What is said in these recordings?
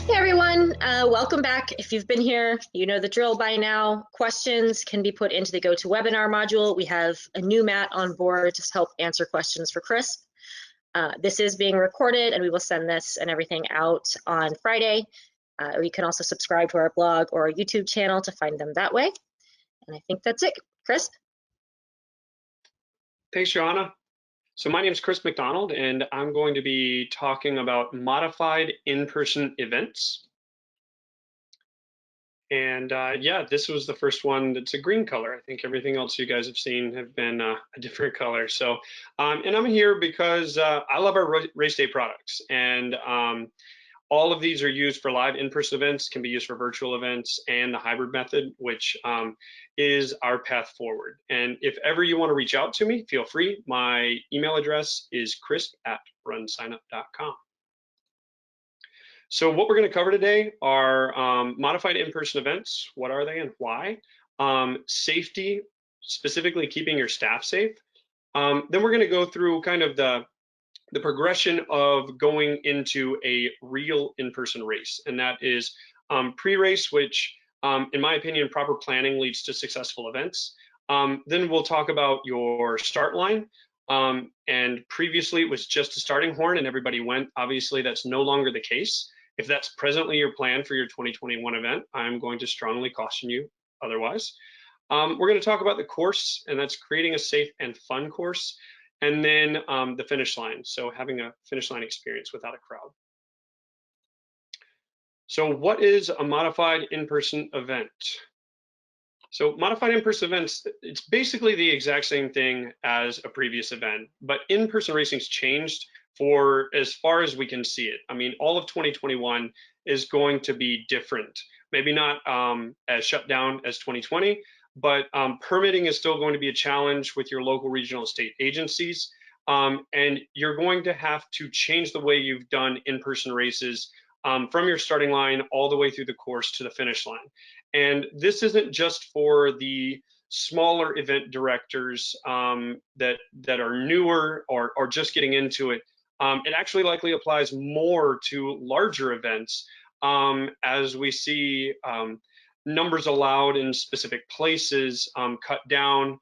Hey everyone, welcome back. If you've been here, you know the drill by now. Questions can be put into the GoToWebinar module. We have a new Matt on board to help answer questions for CRISP. This is being recorded and we will send this and everything out on Friday. You can also subscribe to our blog or our YouTube channel to find them that way. And I think that's it. CRISP? Thanks, Joanna. So my name is Chris McDonald, and I'm going to be talking about modified in-person events. And yeah, this was the first one that's a green color. I think everything else you guys have seen have been a different color. So, and I'm here because I love our race day products, and all of these are used for live in-person events, can be used for virtual events, and the hybrid method, which is our path forward. And if ever you want to reach out to me, feel free. My email address is crisp@runsignup.com. So what we're going to cover today are modified in-person events. What are they and why? Safety, specifically keeping your staff safe. Then we're going to go through kind of the progression of going into a real in-person race, and that is pre-race, which in my opinion, proper planning leads to successful events. Then we'll talk about your start line, and previously it was just a starting horn and everybody went. Obviously that's no longer the case. If that's presently your plan for your 2021 event, I'm going to strongly caution you otherwise. We're going to talk about the course, and that's creating a safe and fun course. And then the finish line, so having a finish line experience without a crowd. So what is a modified in-person event? So modified in-person events, it's basically the exact same thing as a previous event, but in-person racing's changed for as far as we can see it. I mean, all of 2021 is going to be different. Maybe not as shut down as 2020, but permitting is still going to be a challenge with your local, regional, state agencies. And you're going to have to change the way you've done in-person races from your starting line all the way through the course to the finish line. And this isn't just for the smaller event directors that are newer or just getting into it. It actually likely applies more to larger events as we see numbers allowed in specific places cut down.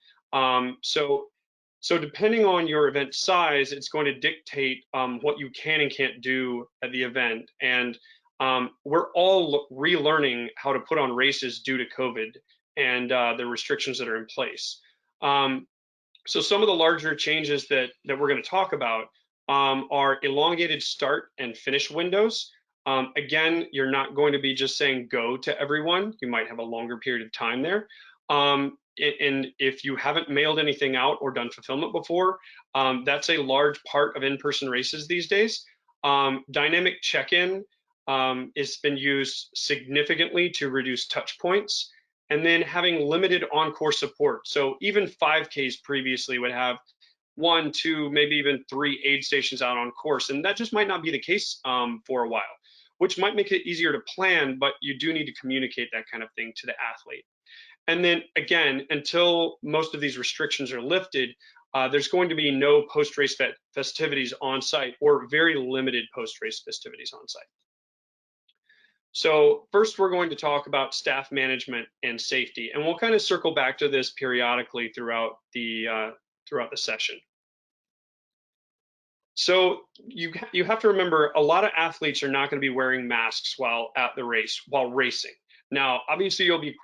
So depending on your event size, it's going to dictate what you can and can't do at the event. And we're all relearning how to put on races due to COVID and the restrictions that are in place. So some of the larger changes that we're going to talk about are elongated start and finish windows. Again, you're not going to be just saying go to everyone. You might have a longer period of time there. And if you haven't mailed anything out or done fulfillment before, that's a large part of in-person races these days. Dynamic check-in has been used significantly to reduce touch points, and then having limited on-course support. So even 5Ks previously would have 1, 2, maybe even 3 aid stations out on course, and that just might not be the case for a while, which might make it easier to plan, but you do need to communicate that kind of thing to the athlete. And then again, until most of these restrictions are lifted, there's going to be no post-race festivities on site, or very limited post-race festivities on site. So first we're going to talk about staff management and safety, and we'll kind of circle back to this periodically throughout the session. So you have to remember, a lot of athletes are not going to be wearing masks while at the race, while racing. Now, obviously you'll be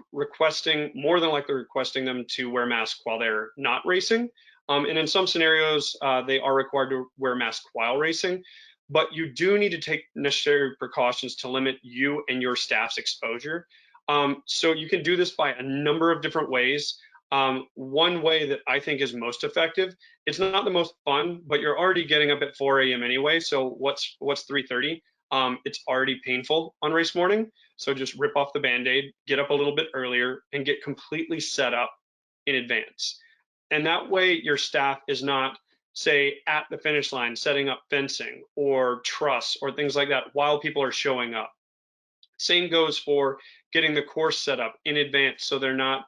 more than likely requesting them to wear masks while they're not racing. And in some scenarios, they are required to wear masks while racing, but you do need to take necessary precautions to limit you and your staff's exposure. So you can do this by a number of different ways. One way that I think is most effective, it's not the most fun, but you're already getting up at 4 a.m. anyway. So what's 3:30? It's already painful on race morning. So just rip off the Band-Aid, get up a little bit earlier, and get completely set up in advance. And that way your staff is not, say, at the finish line setting up fencing or truss or things like that while people are showing up. Same goes for getting the course set up in advance, so they're not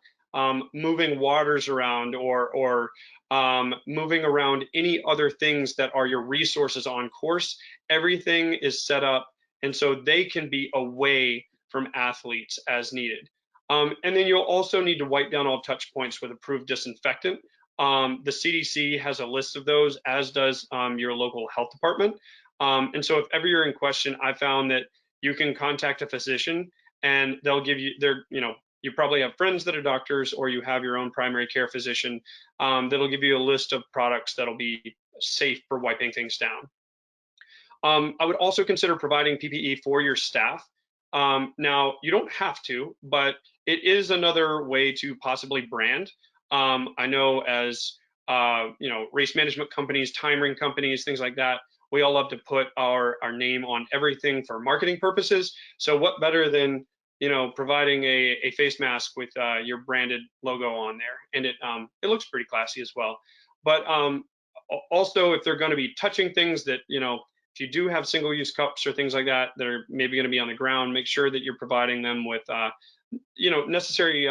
moving waters around or moving around any other things that are your resources on course. Everything is set up and so they can be away from athletes as needed. And then you'll also need to wipe down all touch points with approved disinfectant. The CDC has a list of those, as does your local health department. And so if ever you're in question, I found that you can contact a physician and they'll give you you probably have friends that are doctors, or you have your own primary care physician that'll give you a list of products that'll be safe for wiping things down. I would also consider providing PPE for your staff. Now, you don't have to, but it is another way to possibly brand. I know as race management companies, timing companies, things like that, we all love to put our name on everything for marketing purposes. So what better than providing a face mask with your branded logo on there, and it looks pretty classy as well. But also, if they're going to be touching things that if you do have single-use cups or things like that that are maybe going to be on the ground, make sure that you're providing them with necessary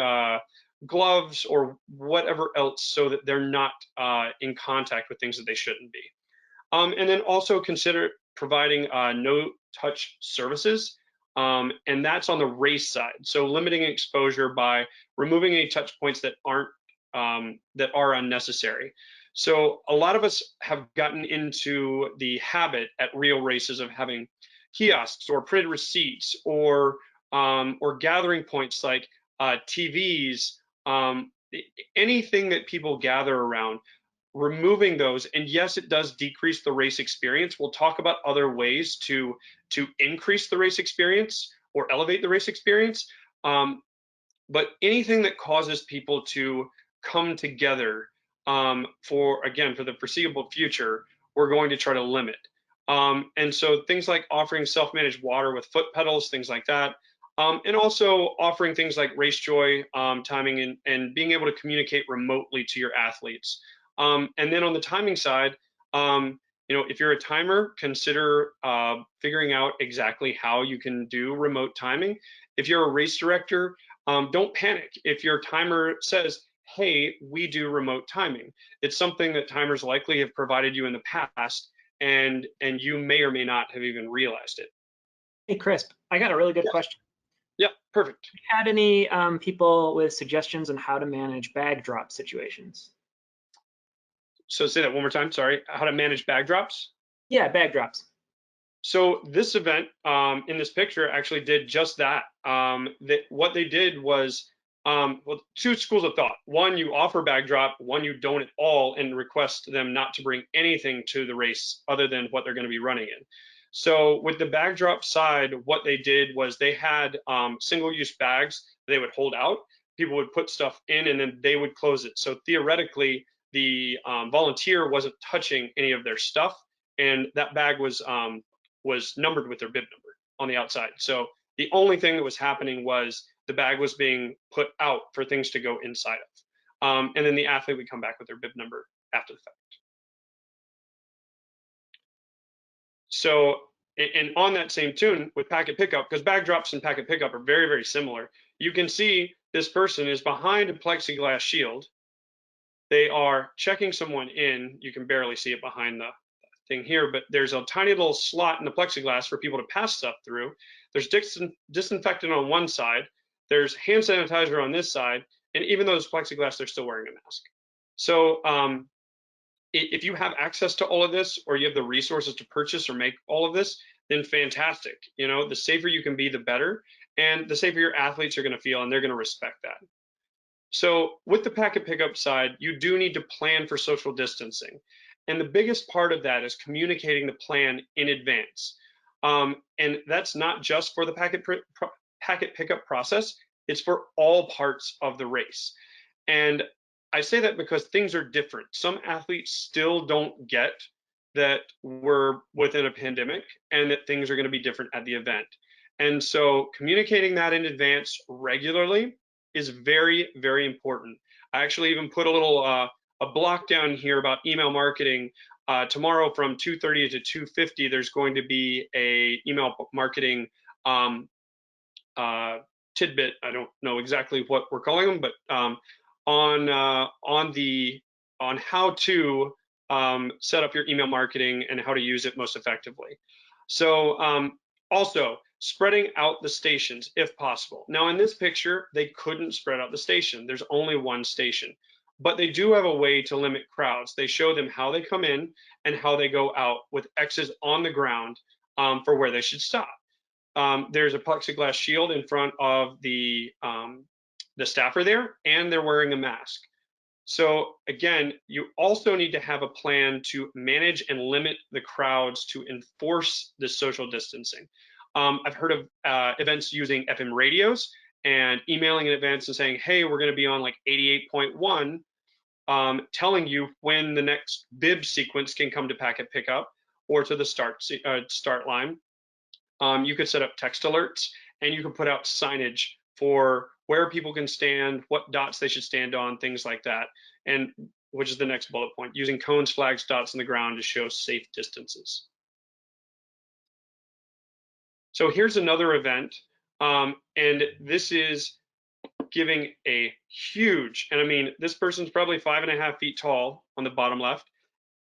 gloves or whatever else, so that they're not in contact with things that they shouldn't be. And then also consider providing no-touch services. And that's on the race side. So limiting exposure by removing any touch points that are unnecessary. So a lot of us have gotten into the habit at real races of having kiosks or printed receipts or gathering points like TVs, anything that people gather around. Removing those, and yes, it does decrease the race experience. We'll talk about other ways to increase the race experience or elevate the race experience. But anything that causes people to come together for the foreseeable future, we're going to try to limit. And so things like offering self-managed water with foot pedals, things like that. And also offering things like race joy, timing, and being able to communicate remotely to your athletes. And then on the timing side, if you're a timer, consider figuring out exactly how you can do remote timing. If you're a race director, don't panic. If your timer says, hey, we do remote timing, it's something that timers likely have provided you in the past, and you may or may not have even realized it. Hey, Crisp, I got a really good question. Yeah, perfect. Have you had any people with suggestions on how to manage bag drop situations? So say that one more time, sorry. How to manage bag drops? Yeah, bag drops. So this event in this picture actually did just that. What they did was, two schools of thought. One, you offer bag drop. One, you don't at all and request them not to bring anything to the race other than what they're going to be running in. So with the bag drop side, what they did was they had single-use bags they would hold out. People would put stuff in and then they would close it. So theoretically, the volunteer wasn't touching any of their stuff, and that bag was numbered with their bib number on the outside. So the only thing that was happening was the bag was being put out for things to go inside of. And then the athlete would come back with their bib number after the fact. So, and on that same tune with packet pickup, because bag drops and packet pickup are very, very similar, you can see this person is behind a plexiglass shield. They are checking someone in. You can barely see it behind the thing here, but there's a tiny little slot in the plexiglass for people to pass stuff through. There's disinfectant on one side. There's hand sanitizer on this side. And even though it's plexiglass, they're still wearing a mask. So if you have access to all of this, or you have the resources to purchase or make all of this, then fantastic. The safer you can be, the better. And the safer your athletes are going to feel, and they're going to respect that. So with the packet pickup side, you do need to plan for social distancing. And the biggest part of that is communicating the plan in advance. And that's not just for the packet pickup process, it's for all parts of the race. And I say that because things are different. Some athletes still don't get that we're within a pandemic and that things are going to be different at the event. And so communicating that in advance regularly is very, very important. I actually even put a little a block down here about email marketing. Tomorrow from 2:30 to 2:50, there's going to be a email marketing tidbit. I don't know exactly what we're calling them, but on how to set up your email marketing and how to use it most effectively. So Also, spreading out the stations if possible. Now in this picture, they couldn't spread out the station. There's only one station, but they do have a way to limit crowds. They show them how they come in and how they go out with X's on the ground for where they should stop. There's a plexiglass shield in front of the staffer there, and they're wearing a mask. So again, you also need to have a plan to manage and limit the crowds to enforce this social distancing. I've heard of events using FM radios and emailing in advance and saying, hey, we're going to be on like 88.1, telling you when the next bib sequence can come to packet pickup or to the start line. You could set up text alerts, and you can put out signage for where people can stand, what dots they should stand on, things like that. And which is the next bullet point, using cones, flags, dots on the ground to show safe distances. So here's another event, and this is giving a huge, and I mean, this person's probably 5.5 feet tall on the bottom left,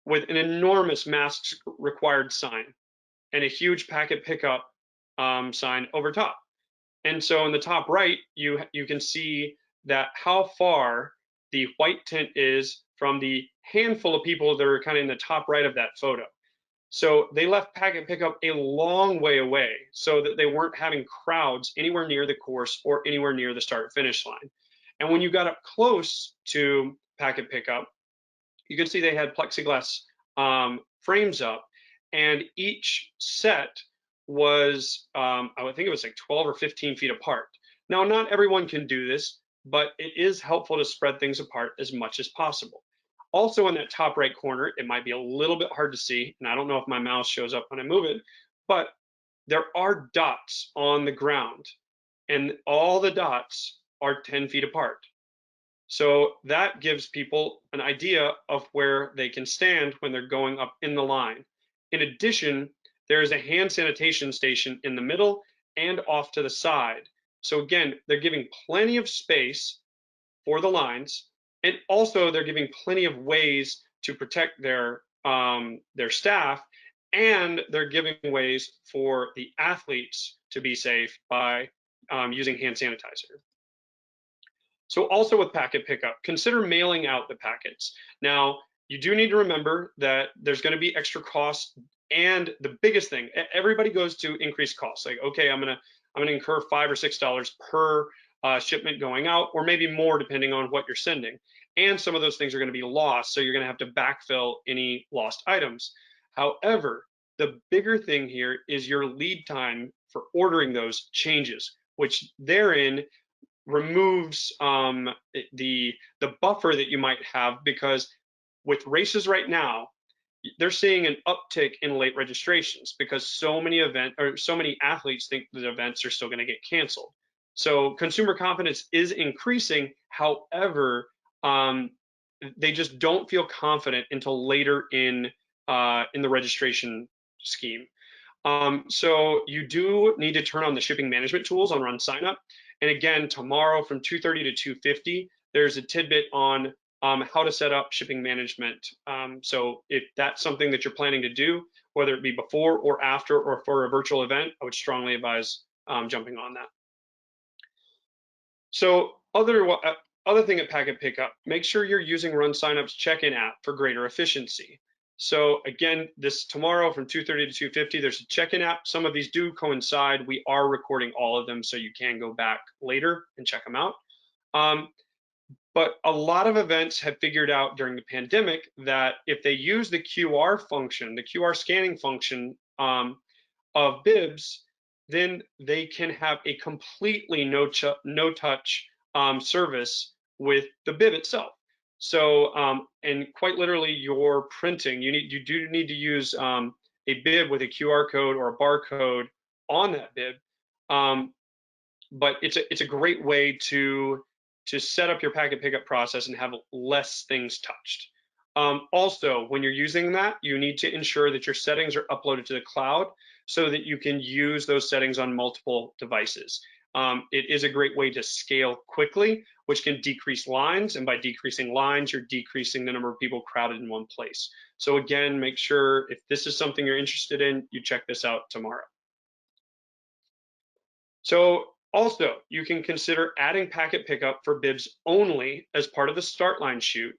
with an enormous masks required sign and a huge packet pickup sign over top. And so in the top right, you can see that how far the white tint is from the handful of people that are kind of in the top right of that photo. So they left packet pickup a long way away so that they weren't having crowds anywhere near the course or anywhere near the start finish line. And when you got up close to packet pickup, you could see they had plexiglass frames up, and each set was, I would think it was like 12 or 15 feet apart. Now, not everyone can do this, but it is helpful to spread things apart as much as possible. Also in that top right corner, it might be a little bit hard to see, and I don't know if my mouse shows up when I move it, but there are dots on the ground, and all the dots are 10 feet apart. So that gives people an idea of where they can stand when they're going up in the line. In addition, there is a hand sanitation station in the middle and off to the side. So again, they're giving plenty of space for the lines, and also they're giving plenty of ways to protect their staff, and they're giving ways for the athletes to be safe by using hand sanitizer. So also with packet pickup, consider mailing out the packets. Now, you do need to remember that there's going to be extra costs, and the biggest thing, everybody goes to increased costs. Like, okay, I'm gonna incur $5 or $6 per shipment going out, or maybe more depending on what you're sending. And some of those things are going to be lost, so you're going to have to backfill any lost items. However, the bigger thing here is your lead time for ordering those changes, which therein removes the buffer that you might have, because with races right now, they're seeing an uptick in late registrations because so many athletes think the events are still going to get canceled. So consumer confidence is increasing. However, they just don't feel confident until later in the registration scheme. So you do need to turn on the shipping management tools on RunSignup. And again, tomorrow from 2:30 to 2:50, there's a tidbit on how to set up shipping management. So if that's something that you're planning to do, whether it be before or after or for a virtual event, I would strongly advise jumping on that. So other thing at packet pickup, make sure you're using RunSignup's check-in app for greater efficiency. So again, this tomorrow from 2:30 to 2:50, there's a check-in app. Some of these do coincide. We are recording all of them, so you can go back later and check them out. But a lot of events have figured out during the pandemic that if they use the QR function, the QR scanning function of bibs, then they can have a completely no-touch service with the bib itself. So, and quite literally, you're printing. You do need to use a bib with a QR code or a barcode on that bib. But it's a great way to set up your packet pickup process and have less things touched. Also, when you're using that, you need to ensure that your settings are uploaded to the cloud so that you can use those settings on multiple devices. It is a great way to scale quickly, which can decrease lines. And by decreasing lines, you're decreasing the number of people crowded in one place. So again, make sure if this is something you're interested in, you check this out tomorrow. So also, you can consider adding packet pickup for bibs only as part of the start line shoot.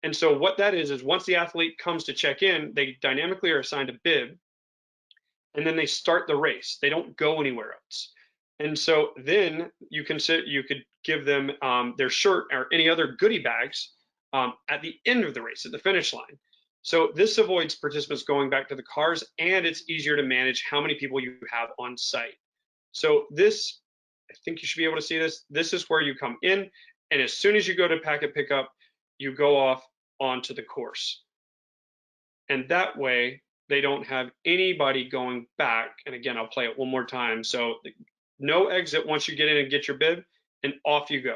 And so what that is once the athlete comes to check in, they dynamically are assigned a bib, and then they start the race. They don't go anywhere else. And so then you could give them their shirt or any other goodie bags at the end of the race, at the finish line. So this avoids participants going back to the cars, and it's easier to manage how many people you have on site. So this, I think you should be able to see this. This is where you come in, and as soon as you go to packet pickup, you go off onto the course. And that way, they don't have anybody going back. And again, I'll play it one more time. So no exit once you get in and get your bib, and off you go.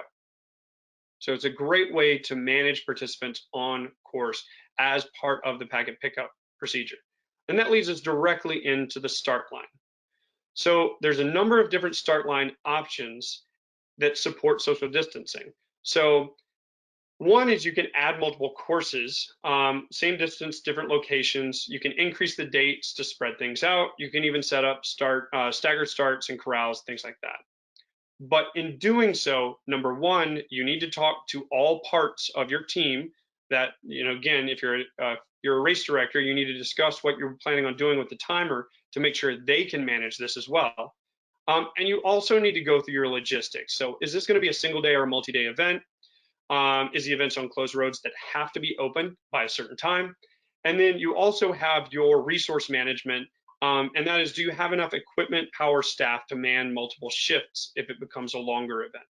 So it's a great way to manage participants on course as part of the packet pickup procedure. And that leads us directly into the start line. So there's a number of different start line options that support social distancing. So one is you can add multiple courses, same distance, different locations. You can increase the dates to spread things out. You can even set up staggered starts and corrals, things like that. But in doing so, number one, you need to talk to all parts of your team. That, again, if you're a race director, you need to discuss what you're planning on doing with the timer to make sure they can manage this as well. And you also need to go through your logistics. So is this going to be a single day or a multi-day event? Is the events on closed roads that have to be open by a certain time? And then you also have your resource management, and that is, do you have enough equipment, power, staff to man multiple shifts if it becomes a longer event?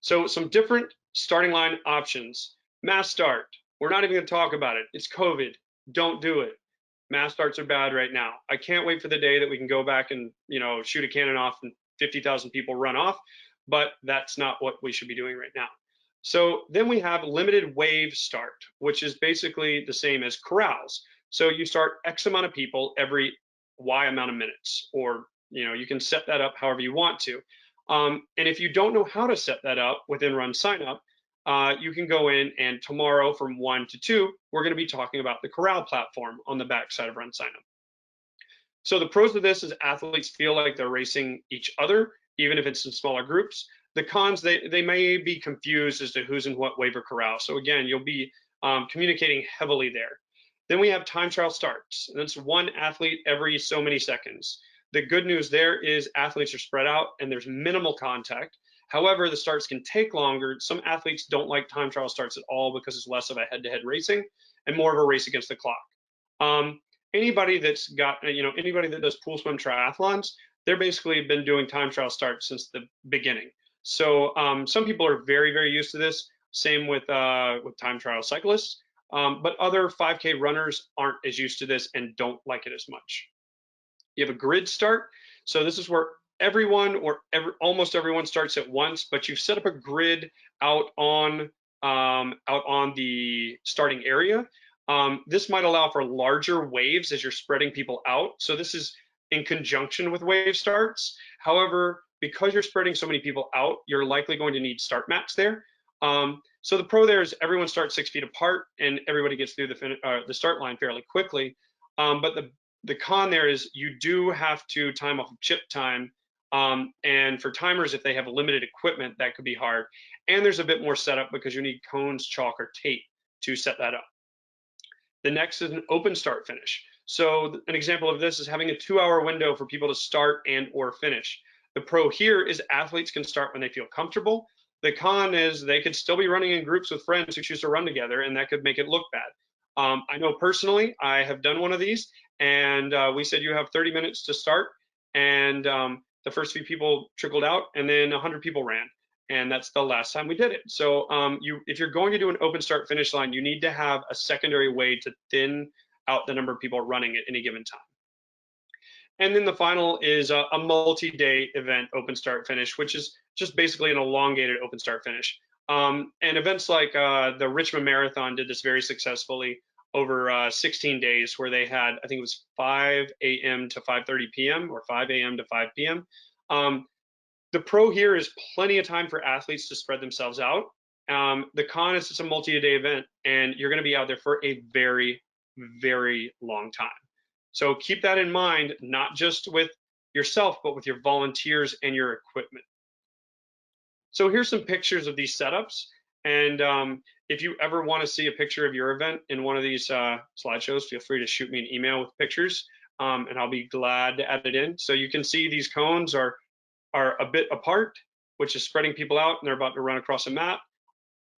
So some different starting line options. Mass start, we're not even going to talk about it. It's COVID, don't do it. Mass starts are bad right now. I can't wait for the day that we can go back and shoot a cannon off and 50,000 people run off. But that's not what we should be doing right now. So then we have limited wave start, which is basically the same as corrals. So you start X amount of people every Y amount of minutes, or you can set that up however you want to. And if you don't know how to set that up within RunSignup, you can go in, and tomorrow from 1 to 2, we're going to be talking about the corral platform on the backside of RunSignup. So the pros of this is athletes feel like they're racing each other, even if it's in smaller groups. The cons, they may be confused as to who's in what wave or corral. So again, you'll be communicating heavily there. Then we have time trial starts. And that's one athlete every so many seconds. The good news there is athletes are spread out and there's minimal contact. However, the starts can take longer. Some athletes don't like time trial starts at all because it's less of a head-to-head racing and more of a race against the clock. Anybody that's got, anybody that does pool swim triathlons, they're basically been doing time trial starts since the beginning. So some people are very, very used to this. Same with time trial cyclists, but other 5K runners aren't as used to this and don't like it as much. You have a grid start. So this is where everyone or almost everyone starts at once, but you've set up a grid out on the starting area. This might allow for larger waves as you're spreading people out. So this is in conjunction with wave starts. However, because you're spreading so many people out, you're likely going to need start mats there. So the pro there is everyone starts 6 feet apart and everybody gets through the start line fairly quickly. But the con there is you do have to time off of chip time. And for timers, if they have limited equipment, that could be hard. And there's a bit more setup because you need cones, chalk, or tape to set that up. The next is an open start finish. So an example of this is having a 2-hour window for people to start and or finish. The pro here is athletes can start when they feel comfortable. The con is they could still be running in groups with friends who choose to run together, and that could make it look bad. I know personally, I have done one of these, and we said you have 30 minutes to start, and the first few people trickled out, and then 100 people ran. And that's the last time we did it. So if you're going to do an open start finish line, you need to have a secondary way to thin out the number of people running at any given time. And then the final is a multi-day event open start finish, which is just basically an elongated open start finish. And events like the Richmond Marathon did this very successfully over 16 days, where they had, I think it was 5 a.m. to 5:30 p.m. or 5 a.m. to 5 p.m. The pro here is plenty of time for athletes to spread themselves out. The con is it's a multi-day event, and you're going to be out there for a very, very long time. So keep that in mind, not just with yourself, but with your volunteers and your equipment. So here's some pictures of these setups. And if you ever want to see a picture of your event in one of these slideshows, feel free to shoot me an email with pictures, and I'll be glad to add it in. So you can see these cones are a bit apart, which is spreading people out, and they're about to run across a mat.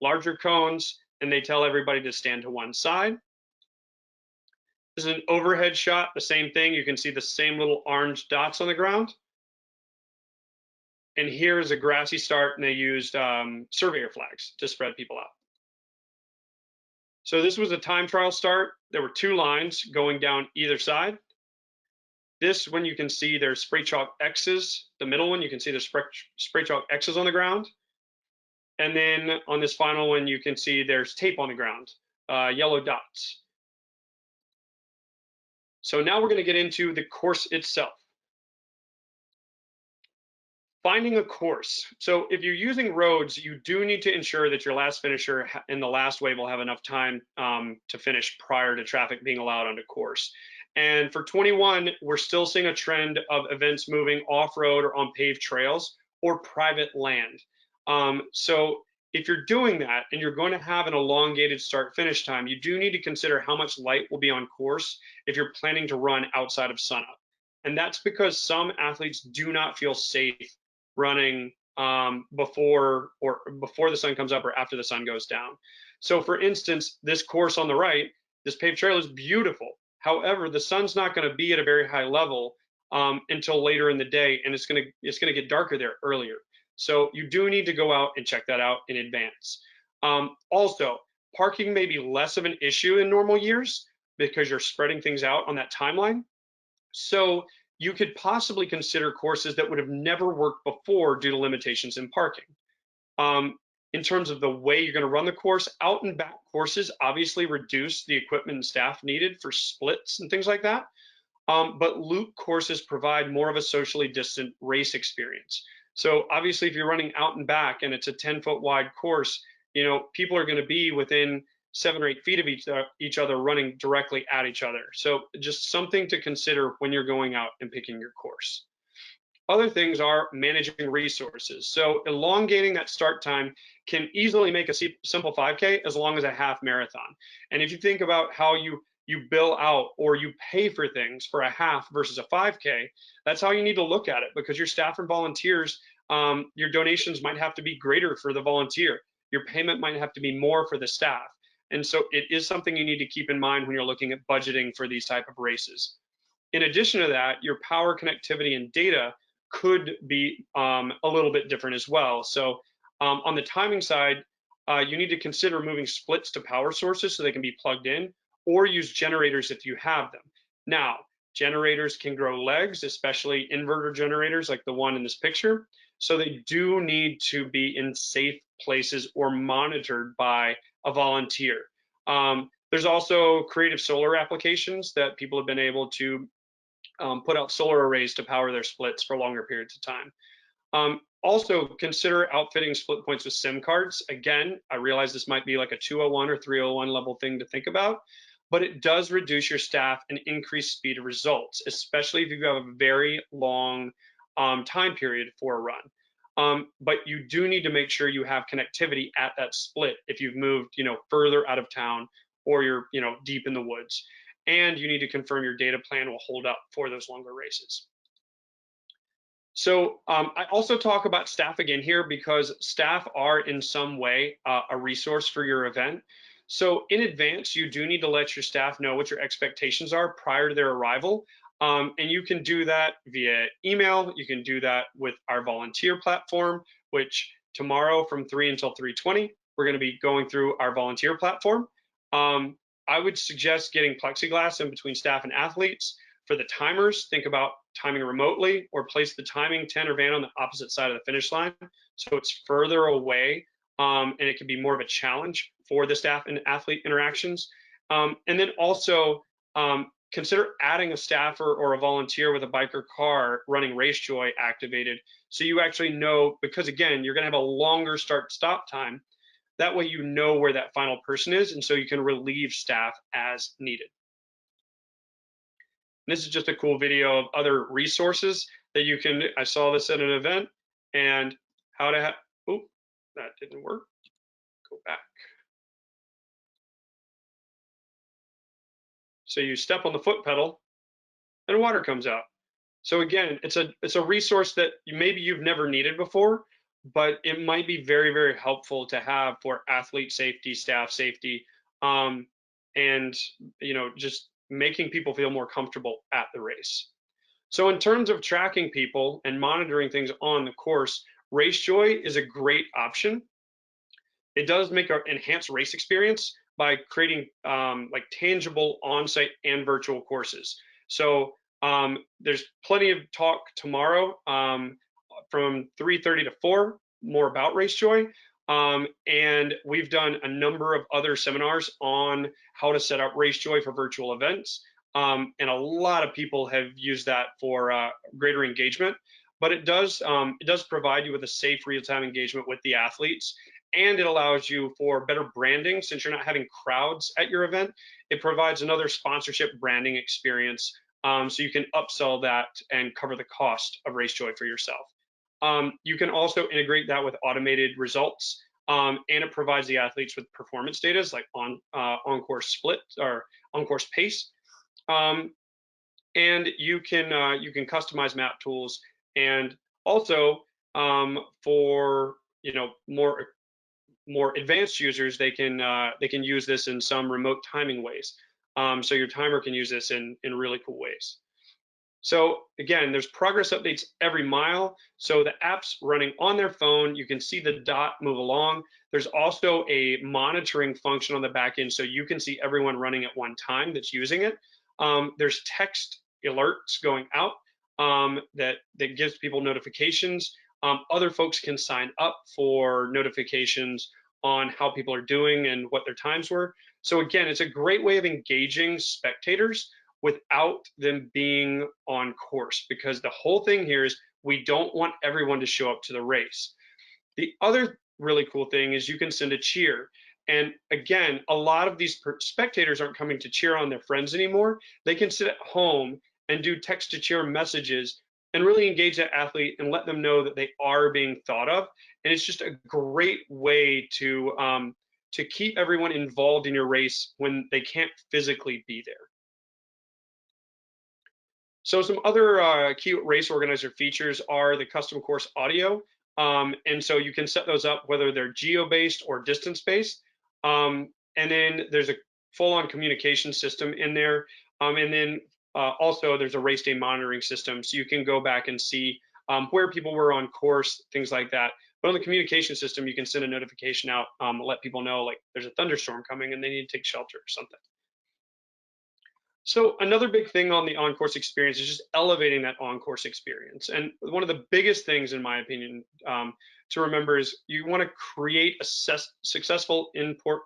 Larger cones, and they tell everybody to stand to one side. This is an overhead shot, the same thing. You can see the same little orange dots on the ground. And here's a grassy start, and they used surveyor flags to spread people out. So this was a time trial start. There were 2 lines going down either side. This one you can see there's spray chalk X's. The middle one, you can see there's spray chalk X's on the ground. And then on this final one, you can see there's tape on the ground, yellow dots. So now we're going to get into the course itself. Finding a course. So if you're using roads, you do need to ensure that your last finisher in the last wave will have enough time to finish prior to traffic being allowed onto course. And for 21, we're still seeing a trend of events moving off-road or on paved trails or private land. So if you're doing that and you're going to have an elongated start-finish time, you do need to consider how much light will be on course if you're planning to run outside of sunup. And that's because some athletes do not feel safe running before the sun comes up or after the sun goes down. So for instance, this course on the right, this paved trail is beautiful. However, the sun's not going to be at a very high level until later in the day, and it's going to get darker there earlier. So you do need to go out and check that out in advance. Also, parking may be less of an issue in normal years because you're spreading things out on that timeline. So you could possibly consider courses that would have never worked before due to limitations in parking. In terms of the way you're going to run the course, out and back courses obviously reduce the equipment and staff needed for splits and things like that. But loop courses provide more of a socially distant race experience. So obviously, if you're running out and back and it's a 10-foot wide course, you know, people are going to be within 7 or 8 feet of each other running directly at each other. So just something to consider when you're going out and picking your course. Other things are managing resources. So elongating that start time can easily make a simple 5K as long as a half marathon. And if you think about how you bill out or you pay for things for a half versus a 5K, that's how you need to look at it, because your staff and volunteers, your donations might have to be greater for the volunteer. Your payment might have to be more for the staff. And so it is something you need to keep in mind when you're looking at budgeting for these type of races. In addition to that, your power, connectivity, and data could be a little bit different as well. So on the timing side, you need to consider moving splits to power sources so they can be plugged in, or use generators if you have them. Now, generators can grow legs, especially inverter generators like the one in this picture. So they do need to be in safe places or monitored by a volunteer. There's also creative solar applications that people have been able to put out solar arrays to power their splits for longer periods of time. Also, consider outfitting split points with SIM cards. Again, I realize this might be like a 201 or 301 level thing to think about, but it does reduce your staff and increase speed of results, especially if you have a very long time period for a run. But you do need to make sure you have connectivity at that split if you've moved, further out of town or you're, deep in the woods. And you need to confirm your data plan will hold up for those longer races. So I also talk about staff again here because staff are in some way a resource for your event. So in advance, you do need to let your staff know what your expectations are prior to their arrival. And you can do that via email. You can do that with our volunteer platform, which tomorrow from 3 until 3:20, we're going to be going through our volunteer platform. I would suggest getting plexiglass in between staff and athletes. For the timers, think about timing remotely or place the timing tent or van on the opposite side of the finish line so it's further away, and it can be more of a challenge for the staff and athlete interactions. And then also consider adding a staffer or a volunteer with a bike or car running RaceJoy activated, so you actually know, because again, you're going to have a longer start-stop time. That way you know where that final person is, and so you can relieve staff as needed. And this is just a cool video of other resources that you can, I saw this at an event, and how to, oh, that didn't work. Go back. So you step on the foot pedal and water comes out. So again, it's a resource that maybe you've never needed before, but it might be very, very helpful to have for athlete safety, staff safety, and just making people feel more comfortable at the race. So in terms of tracking people and monitoring things on the course, RaceJoy is a great option. It does make an enhanced race experience by creating like tangible on-site and virtual courses. So there's plenty of talk tomorrow from 3:30 to 4, more about RaceJoy. And we've done a number of other seminars on how to set up RaceJoy for virtual events. And a lot of people have used that for greater engagement. But it does provide you with a safe real-time engagement with the athletes. And it allows you for better branding since you're not having crowds at your event. It provides another sponsorship branding experience. So you can upsell that and cover the cost of RaceJoy for yourself. You can also integrate that with automated results, and it provides the athletes with performance data like on-course split or on-course pace. And you can customize map tools, and also for more advanced users, they can use this in some remote timing ways. So your timer can use this in really cool ways. So again, there's progress updates every mile. So the app's running on their phone. You can see the dot move along. There's also a monitoring function on the back end, so you can see everyone running at one time that's using it. There's text alerts going out that gives people notifications. Other folks can sign up for notifications on how people are doing and what their times were. So again, it's a great way of engaging spectators without them being on course, because the whole thing here is we don't want everyone to show up to the race. The other really cool thing is you can send a cheer. And again, a lot of these spectators aren't coming to cheer on their friends anymore. They can sit at home and do text to cheer messages and really engage that athlete and let them know that they are being thought of. And it's just a great way to keep everyone involved in your race when they can't physically be there. So some other key race organizer features are the custom course audio. And so you can set those up whether they're geo-based or distance-based. And then there's a full-on communication system in there. And then also there's a race day monitoring system, so you can go back and see where people were on course, things like that. But on the communication system, you can send a notification out, let people know like there's a thunderstorm coming and they need to take shelter or something. So another big thing on the on-course experience is just elevating that on-course experience. And one of the biggest things, in my opinion, to remember is you want to create a successful in-person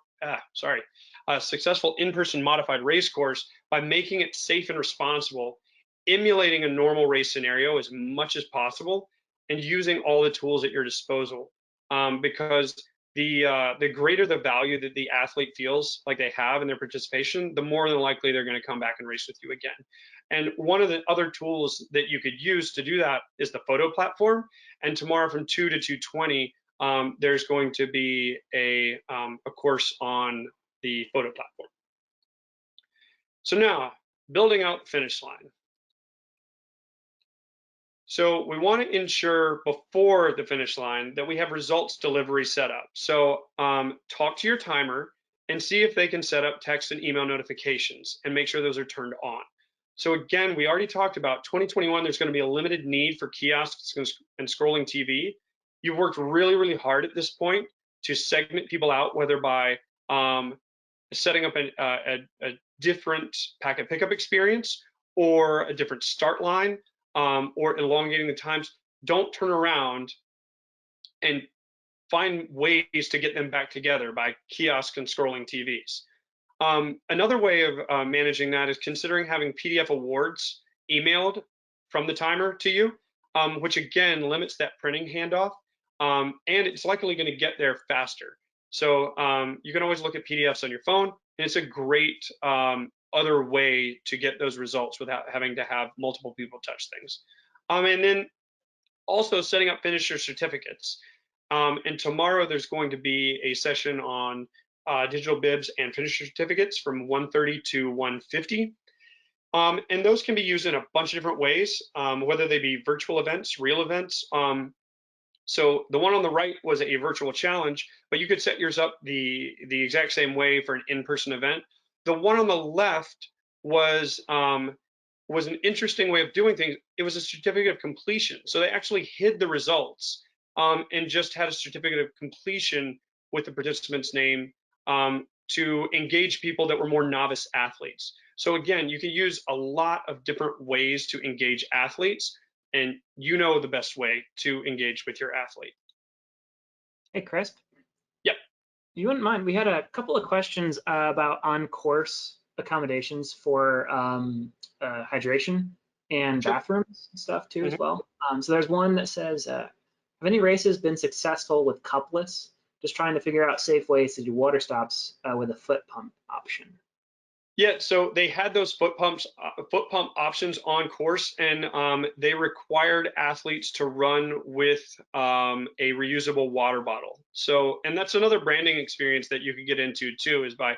modified race course by making it safe and responsible, emulating a normal race scenario as much as possible, and using all the tools at your disposal. Because the greater the value that the athlete feels like they have in their participation, the more than likely they're going to come back and race with you again. And one of the other tools that you could use to do that is the photo platform. And tomorrow from 2 to 2:20, there's going to be a course on the photo platform. So now, building out the finish line. So we want to ensure before the finish line that we have results delivery set up. So talk to your timer and see if they can set up text and email notifications and make sure those are turned on. So again, we already talked about 2021, there's going to be a limited need for kiosks and scrolling TV. You've worked really, really hard at this point to segment people out, whether by setting up a different packet pickup experience or a different start line, or elongating the times. Don't turn around and find ways to get them back together by kiosks and scrolling TVs. Another way of managing that is considering having PDF awards emailed from the timer to you, which again limits that printing handoff, and it's likely going to get there faster. So you can always look at PDFs on your phone, and it's a great other way to get those results without having to have multiple people touch things. And then also setting up finisher certificates. And tomorrow there's going to be a session on digital bibs and finisher certificates from 1:30 to 1:50. And those can be used in a bunch of different ways, whether they be virtual events, real events. So the one on the right was a virtual challenge, but you could set yours up the exact same way for an in-person event. The one on the left was an interesting way of doing things. It was a certificate of completion. So they actually hid the results and just had a certificate of completion with the participant's name to engage people that were more novice athletes. So again, you can use a lot of different ways to engage athletes, and you know the best way to engage with your athlete. Hey, Chris. Yep. You wouldn't mind, we had a couple of questions about on-course accommodations for hydration and Sure. bathrooms and stuff too as well. So there's one that says, have any races been successful with cupless? Just trying to figure out safe ways to do water stops with a foot pump option. Yeah, so they had those foot pump options on course, and they required athletes to run with a reusable water bottle. So, and that's another branding experience that you could get into too, is by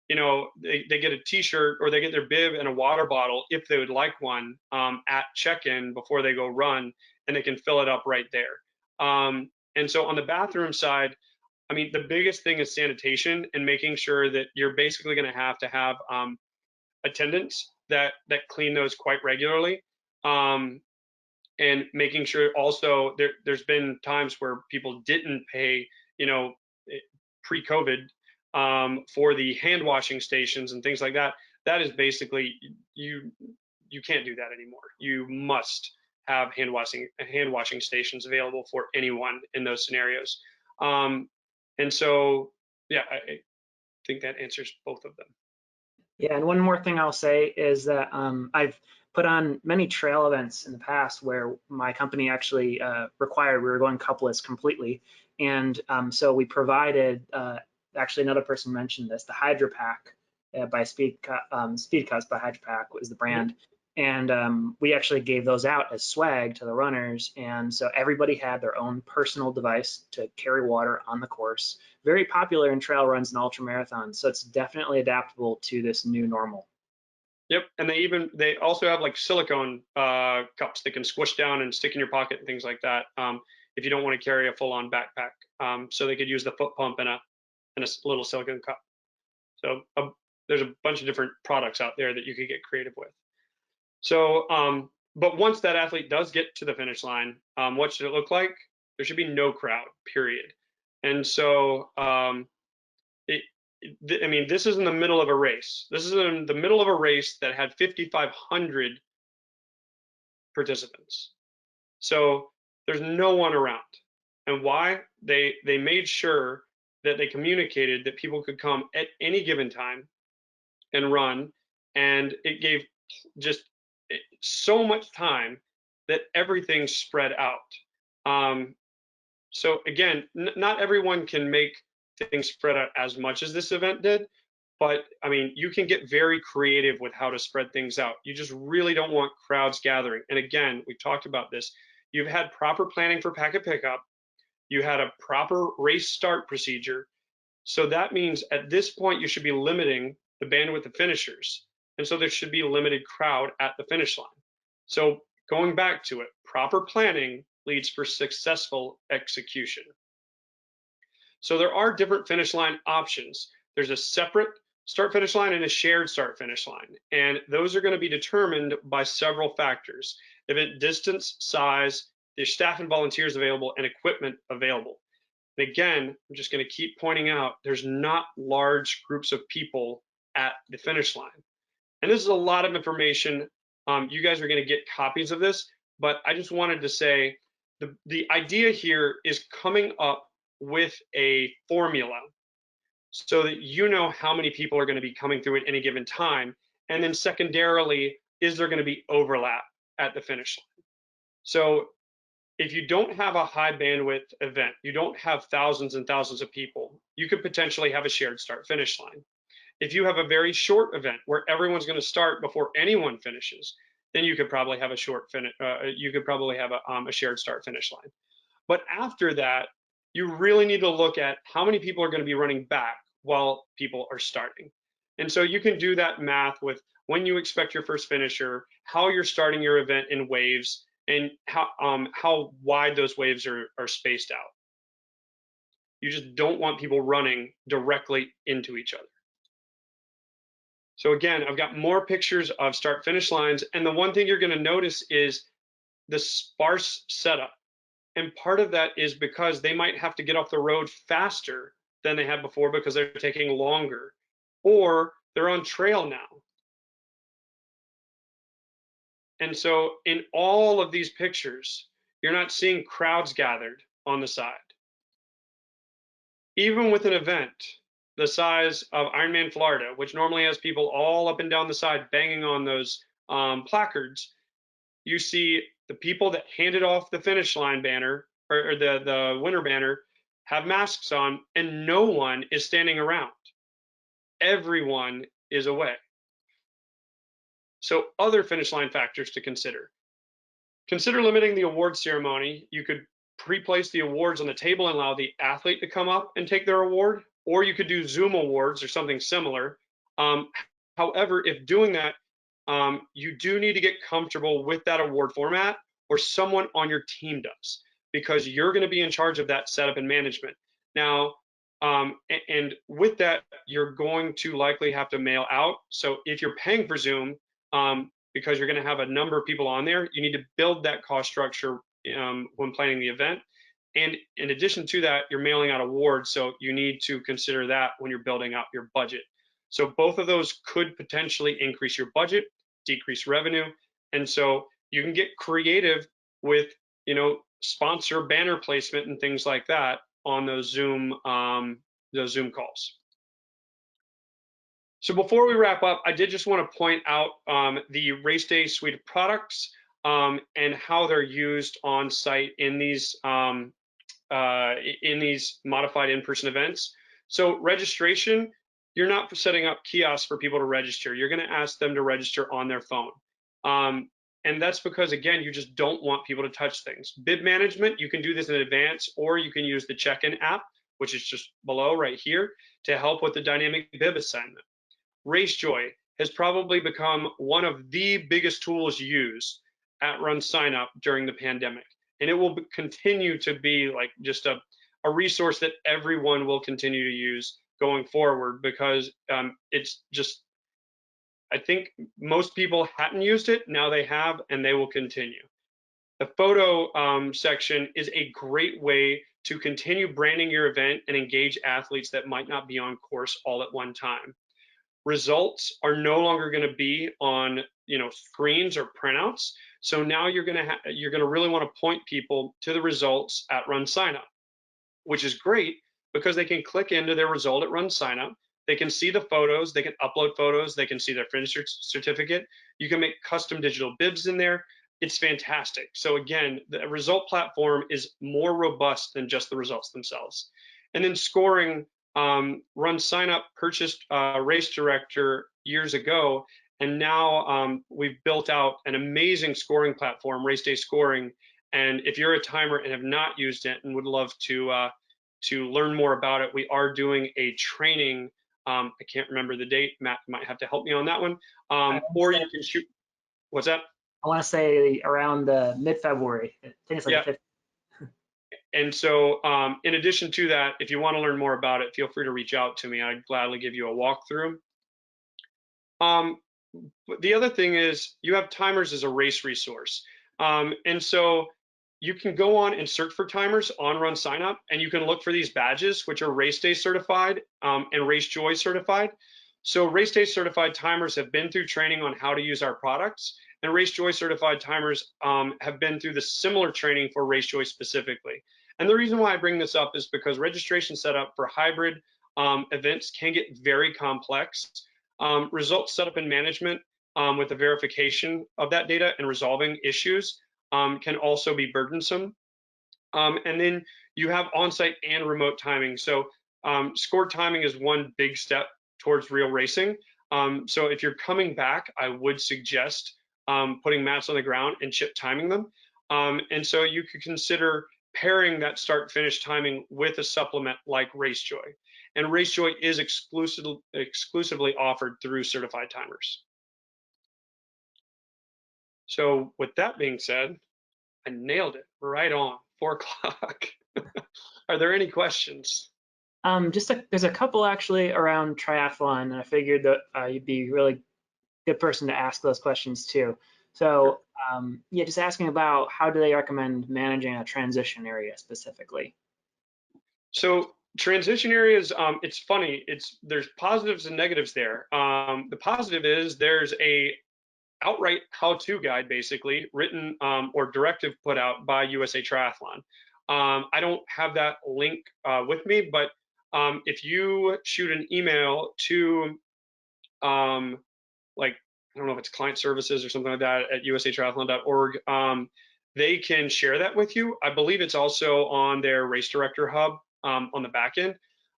they get a T-shirt or they get their bib and a water bottle if they would like one at check-in before they go run, and they can fill it up right there. And so on the bathroom side, I mean, the biggest thing is sanitation and making sure that you're basically going to have attendants that clean those quite regularly, and making sure also there's been times where people didn't pay, pre-COVID, for the hand washing stations and things like that. That is basically you can't do that anymore. You must have hand washing stations available for anyone in those scenarios. And so, yeah, I think that answers both of them. Yeah, and one more thing I'll say is that I've put on many trail events in the past where my company actually required we were going cupless completely. And so we provided, actually another person mentioned this, the Hydro Pack by Speed Cuts by Hydro Pack was the brand. And we actually gave those out as swag to the runners. And so everybody had their own personal device to carry water on the course. Very popular in trail runs and ultra marathons. So it's definitely adaptable to this new normal. Yep, and they also have like silicone cups that can squish down and stick in your pocket and things like that. If you don't want to carry a full-on backpack, so they could use the foot pump and a little silicone cup. So there's a bunch of different products out there that you could get creative with. So, but once that athlete does get to the finish line, what should it look like? There should be no crowd, period. And so, I mean, this is in the middle of a race. This is in the middle of a race that had 5,500 participants. So there's no one around. And why? They made sure that they communicated that people could come at any given time and run, and it gave just so much time that everything spread out. So again, not everyone can make things spread out as much as this event did, but I mean, you can get very creative with how to spread things out. You just really don't want crowds gathering. And again, we talked about this. You've had proper planning for packet pickup. You had a proper race start procedure. So that means at this point, you should be limiting the bandwidth of finishers. And so there should be a limited crowd at the finish line. So going back to it, proper planning leads for successful execution. So there are different finish line options. There's a separate start finish line and a shared start finish line. And those are going to be determined by several factors: event distance, size, the staff and volunteers available, and equipment available. And again, I'm just going to keep pointing out, there's not large groups of people at the finish line. And this is a lot of information. You guys are going to get copies of this, but I just wanted to say the idea here is coming up with a formula so that you know how many people are going to be coming through at any given time. And then secondarily, is there going to be overlap at the finish line? So if you don't have a high bandwidth event, you don't have thousands and thousands of people, you could potentially have a shared start finish line. If you have a very short event where everyone's going to start before anyone finishes, then you could probably have a short finish. You could probably have a shared start finish line. But after that, you really need to look at how many people are going to be running back while people are starting. And so you can do that math with when you expect your first finisher, how you're starting your event in waves, and how wide those waves are spaced out. You just don't want people running directly into each other. So again, I've got more pictures of start finish lines. And the one thing you're going to notice is the sparse setup. And part of that is because they might have to get off the road faster than they had before because they're taking longer, or they're on trail now. And so in all of these pictures, you're not seeing crowds gathered on the side. Even with an event the size of Ironman Florida, which normally has people all up and down the side banging on those placards, you see the people that handed off the finish line banner or the winner banner have masks on, and no one is standing around. Everyone is away. So other finish line factors to consider. Consider limiting the award ceremony. You could pre-place the awards on the table and allow the athlete to come up and take their award, or you could do Zoom awards or something similar. However, if doing that, you do need to get comfortable with that award format, or someone on your team does, because you're going to be in charge of that setup and management. Now, and with that, you're going to likely have to mail out. So if you're paying for Zoom, because you're going to have a number of people on there, you need to build that cost structure when planning the event. And in addition to that, you're mailing out awards, so you need to consider that when you're building out your budget. So both of those could potentially increase your budget, decrease revenue. And so you can get creative with, sponsor banner placement and things like that on those Zoom calls. So before we wrap up, I did just want to point out the Race Day suite of products and how they're used on site in these modified in-person events. So registration, you're not setting up kiosks for people to register. You're going to ask them to register on their phone. And that's because, again, you just don't want people to touch things. Bid management, you can do this in advance, or you can use the check-in app, which is just below right here, to help with the dynamic bib assignment. RaceJoy has probably become one of the biggest tools used at RunSignup during the pandemic. And it will continue to be like just a resource that everyone will continue to use going forward, because it's just, I think most people hadn't used it, now they have, and they will continue. The photo section is a great way to continue branding your event and engage athletes that might not be on course all at one time. Results are no longer going to be on screens or printouts. So now you're going to really want to point people to the results at RunSignup, which is great because they can click into their result at RunSignup. They can see the photos, they can upload photos, they can see their finisher certificate. You can make custom digital bibs in there. It's fantastic. So again, the result platform is more robust than just the results themselves. And then scoring, RunSignup purchased Race Director years ago, and now we've built out an amazing scoring platform, Race Day Scoring. And if you're a timer and have not used it and would love to learn more about it, we are doing a training. I can't remember the date. Matt might have to help me on that one. Or you can shoot. What's that? I want to say around mid-February. I think it's like the 5th. And so in addition to that, if you want to learn more about it, feel free to reach out to me. I'd gladly give you a walkthrough. The other thing is you have timers as a race resource. And so you can go on and search for timers on RunSignup, and you can look for these badges, which are Race Day certified and RaceJoy certified. So Race Day certified timers have been through training on how to use our products, and RaceJoy certified timers have been through the similar training for RaceJoy specifically. And the reason why I bring this up is because registration setup for hybrid events can get very complex. Results setup and management with the verification of that data and resolving issues can also be burdensome. And then you have on-site and remote timing. So scored timing is one big step towards real racing. So if you're coming back, I would suggest putting mats on the ground and chip timing them. And so you could consider pairing that start finish timing with a supplement like RaceJoy. And RaceJoy is exclusively offered through certified timers. So with that being said, I nailed it right on 4 o'clock. Are there any questions? There's a couple actually around triathlon, and I figured that you'd be a really good person to ask those questions too. So yeah, just asking about how do they recommend managing a transition area specifically? So transition areas, it's funny. There's positives and negatives there. The positive is there's a outright how-to guide, basically written or directive put out by USA Triathlon. I don't have that link with me, but if you shoot an email to like, I don't know if it's client services or something like that at usatriathlon.org, they can share that with you. I believe it's also on their race director hub on the back end.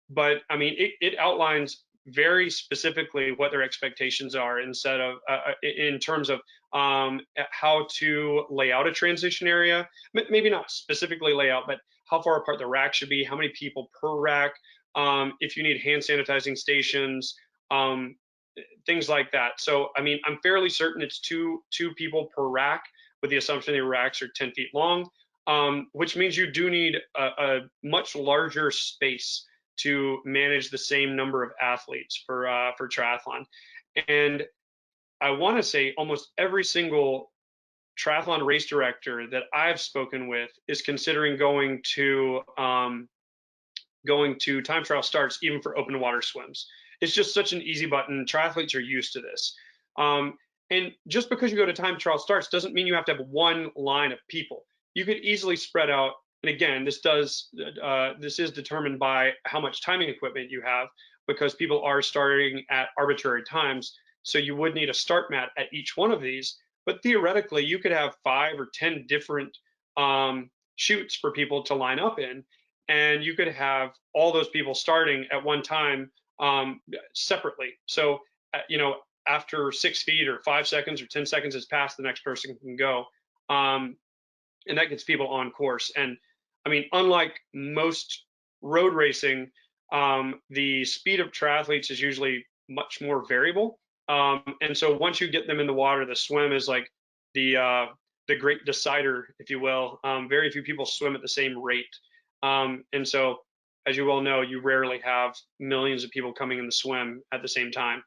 But I mean, it outlines very specifically what their expectations are instead of in terms of how to lay out a transition area. Maybe not specifically layout, but how far apart the rack should be, how many people per rack, if you need hand sanitizing stations, things like that. So, I mean, I'm fairly certain it's two people per rack, with the assumption the racks are 10 feet long, which means you do need a much larger space to manage the same number of athletes for triathlon. And I want to say almost every single triathlon race director that I've spoken with is considering going to time trial starts, even for open water swims. It's just such an easy button. Triathletes are used to this. And just because you go to time trial starts doesn't mean you have to have one line of people. You could easily spread out. And again, this is determined by how much timing equipment you have, because people are starting at arbitrary times. So you would need a start mat at each one of these. But theoretically, you could have 5 or 10 different chutes for people to line up in. And you could have all those people starting at one time separately. So, after 6 feet or 5 seconds or 10 seconds has passed, the next person can go. And that gets people on course. And I mean, unlike most road racing, the speed of triathletes is usually much more variable. And so once you get them in the water, the swim is like the great decider, if you will. Very few people swim at the same rate. And so, as you well know, you rarely have millions of people coming in the swim at the same time.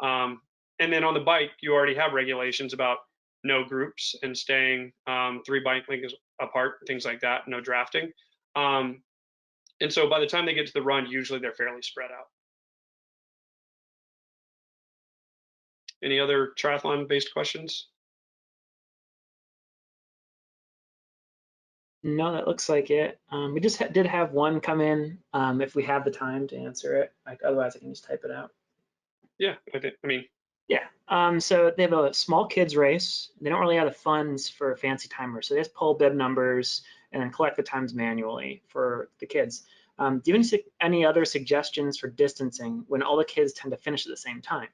And then on the bike, you already have regulations about no groups and staying 3 bike lengths apart, things like that, no drafting. And so by the time they get to the run, usually they're fairly spread out. Any other triathlon-based questions? No, that looks like it. We just did have one come in. If we have the time to answer it, otherwise I can just type it out. Yeah, Yeah. So they have a small kids race. They don't really have the funds for a fancy timer, so they just pull bib numbers and then collect the times manually for the kids. Do you have any other suggestions for distancing when all the kids tend to finish at the same time?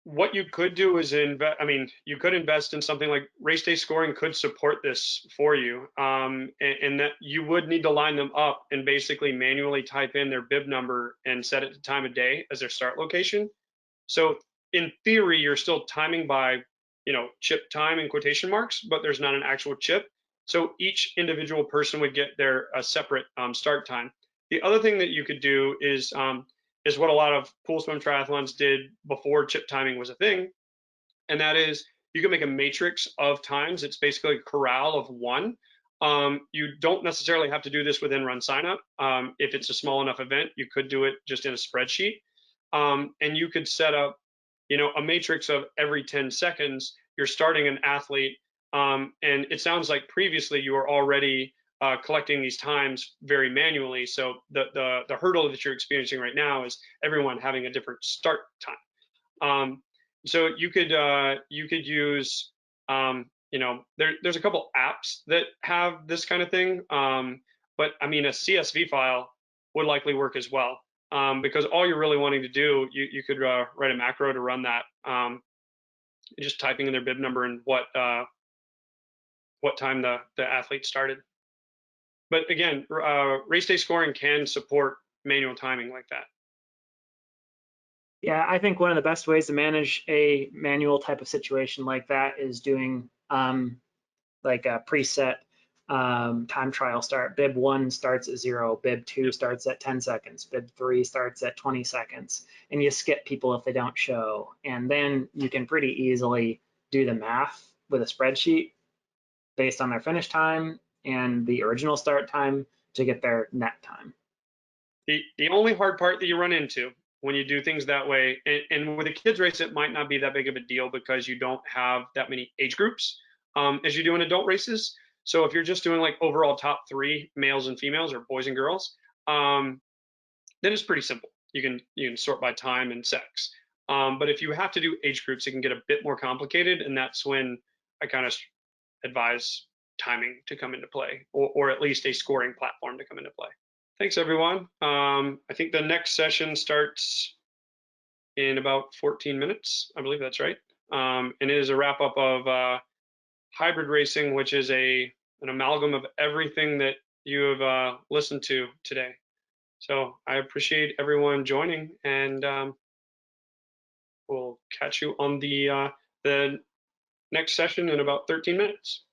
What you could do is you could invest in something like race day scoring could support this for you. And that you would need to line them up and basically manually type in their bib number and set it to time of day as their start location. So in theory, you're still timing by, chip time in quotation marks, but there's not an actual chip. So each individual person would get a separate start time. The other thing that you could do is what a lot of pool swim triathlons did before chip timing was a thing. And that is, you can make a matrix of times. It's basically a corral of 1. You don't necessarily have to do this within RunSignup. If it's a small enough event, you could do it just in a spreadsheet. And you could set up, a matrix of every 10 seconds, you're starting an athlete. And it sounds like previously you were already collecting these times very manually. So the hurdle that you're experiencing right now is everyone having a different start time. So you could use there's a couple apps that have this kind of thing, but I mean a CSV file would likely work as well. because all you're really wanting to do, you could write a macro to run that, just typing in their bib number and what time the athlete started. But again, race day scoring can support manual timing like that. Yeah, I think one of the best ways to manage a manual type of situation like that is doing like a preset time trial start. Bib 1 starts at 0, bib 2 starts at 10 seconds, bib 3 starts at 20 seconds, and you skip people if they don't show. And then you can pretty easily do the math with a spreadsheet based on their finish time and the original start time to get their net time. The only hard part that you run into when you do things that way, and with a kids race, it might not be that big of a deal because you don't have that many age groups as you do in adult races. So if you're just doing like overall top 3 males and females or boys and girls, then it's pretty simple. You can sort by time and sex. But if you have to do age groups, it can get a bit more complicated, and that's when I kind of advise timing to come into play, or at least a scoring platform to come into play. Thanks, everyone. I think the next session starts in about 14 minutes. I believe that's right. And it is a wrap up of hybrid racing, which is an amalgam of everything that you have listened to today. So I appreciate everyone joining, and we'll catch you on the next session in about 13 minutes.